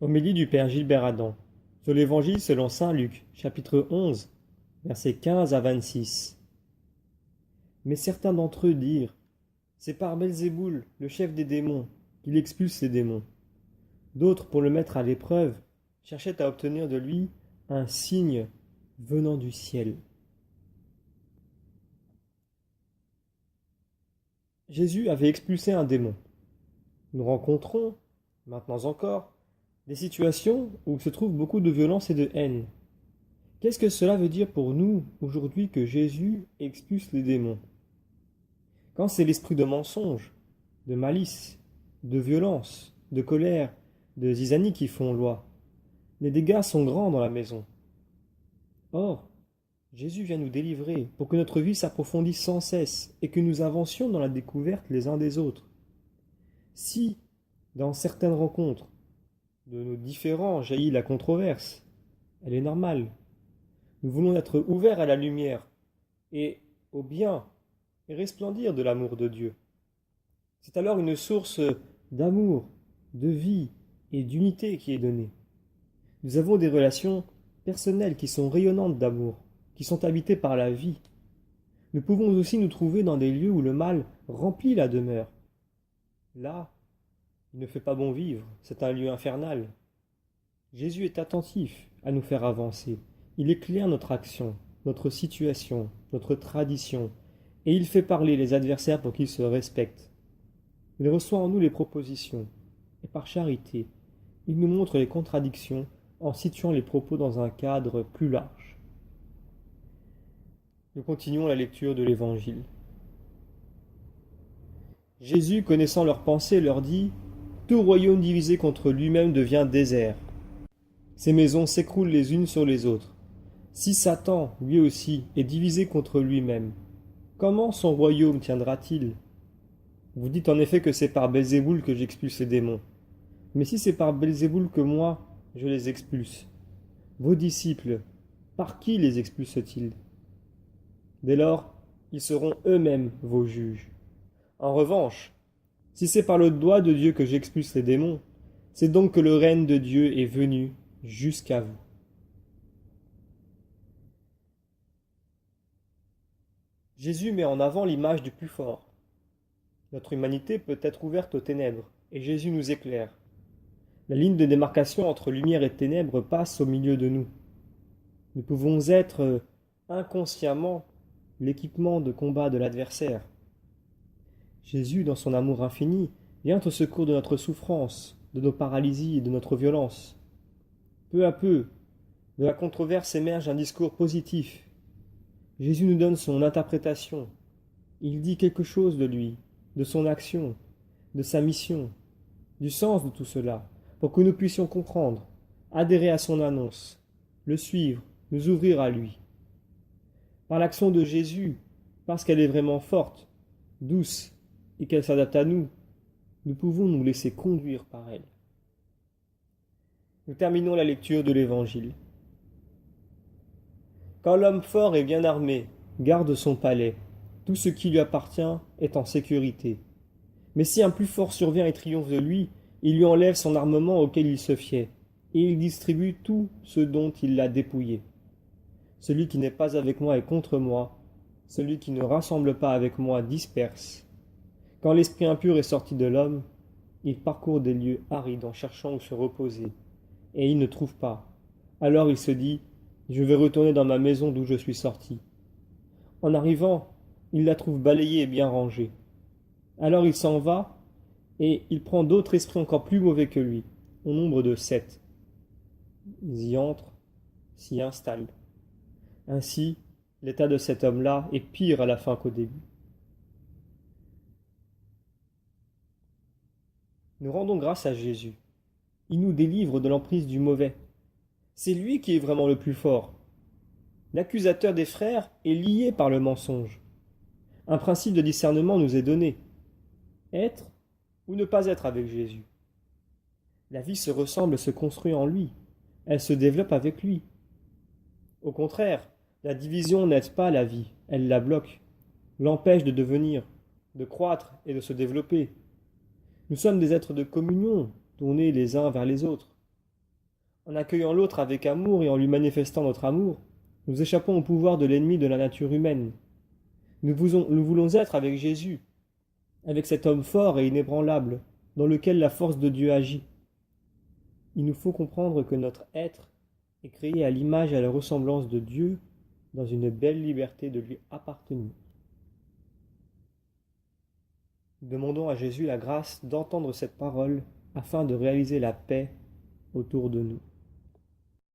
Homélie du Père Gilbert Adam sur l'Évangile selon saint Luc, chapitre 11, versets 15 à 26. Mais certains d'entre eux dirent: C'est par Belzéboul, le chef des démons, qu'il expulse les démons. D'autres, pour le mettre à l'épreuve, cherchaient à obtenir de lui un signe venant du ciel. Jésus avait expulsé un démon. Nous rencontrons, maintenant encore, des situations où se trouve beaucoup de violence et de haine. Qu'est-ce que cela veut dire pour nous aujourd'hui que Jésus expulse les démons? Quand c'est l'esprit de mensonge, de malice, de violence, de colère, de zizanie qui font loi, les dégâts sont grands dans la maison. Or, Jésus vient nous délivrer pour que notre vie s'approfondisse sans cesse et que nous avancions dans la découverte les uns des autres. Si, dans certaines rencontres, de nos différends jaillit la controverse, elle est normale. Nous voulons être ouverts à la lumière et au bien et resplendir de l'amour de Dieu. C'est alors une source d'amour, de vie et d'unité qui est donnée. Nous avons des relations personnelles qui sont rayonnantes d'amour, qui sont habitées par la vie. Nous pouvons aussi nous trouver dans des lieux où le mal remplit la demeure. Là, il ne fait pas bon vivre, c'est un lieu infernal. Jésus est attentif à nous faire avancer. Il éclaire notre action, notre situation, notre tradition, et il fait parler les adversaires pour qu'ils se respectent. Il reçoit en nous les propositions, et par charité, il nous montre les contradictions en situant les propos dans un cadre plus large. Nous continuons la lecture de l'Évangile. Jésus, connaissant leurs pensées, leur dit: Tout royaume divisé contre lui-même devient désert. Ces maisons s'écroulent les unes sur les autres. Si Satan, lui aussi, est divisé contre lui-même, comment son royaume tiendra-t-il? Vous dites en effet que c'est par Belzéboul que j'expulse les démons. Mais si c'est par Belzéboul que moi, je les expulse, vos disciples, par qui les expulsent-ils? Dès lors, ils seront eux-mêmes vos juges. En revanche, si c'est par le doigt de Dieu que j'expulse les démons, c'est donc que le règne de Dieu est venu jusqu'à vous. Jésus met en avant l'image du plus fort. Notre humanité peut être ouverte aux ténèbres, et Jésus nous éclaire. La ligne de démarcation entre lumière et ténèbres passe au milieu de nous. Nous pouvons être inconsciemment l'équipement de combat de l'adversaire. Jésus, dans son amour infini, vient au secours de notre souffrance, de nos paralysies et de notre violence. Peu à peu, de la controverse émerge un discours positif. Jésus nous donne son interprétation. Il dit quelque chose de lui, de son action, de sa mission, du sens de tout cela, pour que nous puissions comprendre, adhérer à son annonce, le suivre, nous ouvrir à lui. Par l'action de Jésus, parce qu'elle est vraiment forte, douce, et qu'elle s'adapte à nous, nous pouvons nous laisser conduire par elle. Nous terminons la lecture de l'Évangile. Quand l'homme fort et bien armé garde son palais, tout ce qui lui appartient est en sécurité. Mais si un plus fort survient et triomphe de lui, il lui enlève son armement auquel il se fiait, et il distribue tout ce dont il l'a dépouillé. Celui qui n'est pas avec moi est contre moi, celui qui ne rassemble pas avec moi disperse. Quand l'esprit impur est sorti de l'homme, il parcourt des lieux arides en cherchant où se reposer, et il ne trouve pas. Alors il se dit: Je vais retourner dans ma maison d'où je suis sorti. En arrivant, il la trouve balayée et bien rangée. Alors il s'en va, et il prend d'autres esprits encore plus mauvais que lui, au nombre de 7. Ils y entrent, s'y installent. Ainsi, l'état de cet homme-là est pire à la fin qu'au début. Nous rendons grâce à Jésus. Il nous délivre de l'emprise du mauvais. C'est lui qui est vraiment le plus fort. L'accusateur des frères est lié par le mensonge. Un principe de discernement nous est donné. Être ou ne pas être avec Jésus. La vie se ressemble et se construit en lui. Elle se développe avec lui. Au contraire, la division n'aide pas la vie, elle la bloque, l'empêche de devenir, de croître et de se développer. Nous sommes des êtres de communion, tournés les uns vers les autres. En accueillant l'autre avec amour et en lui manifestant notre amour, nous échappons au pouvoir de l'ennemi de la nature humaine. Nous voulons être avec Jésus, avec cet homme fort et inébranlable, dans lequel la force de Dieu agit. Il nous faut comprendre que notre être est créé à l'image et à la ressemblance de Dieu, dans une belle liberté de lui appartenir. Demandons à Jésus la grâce d'entendre cette parole afin de réaliser la paix autour de nous.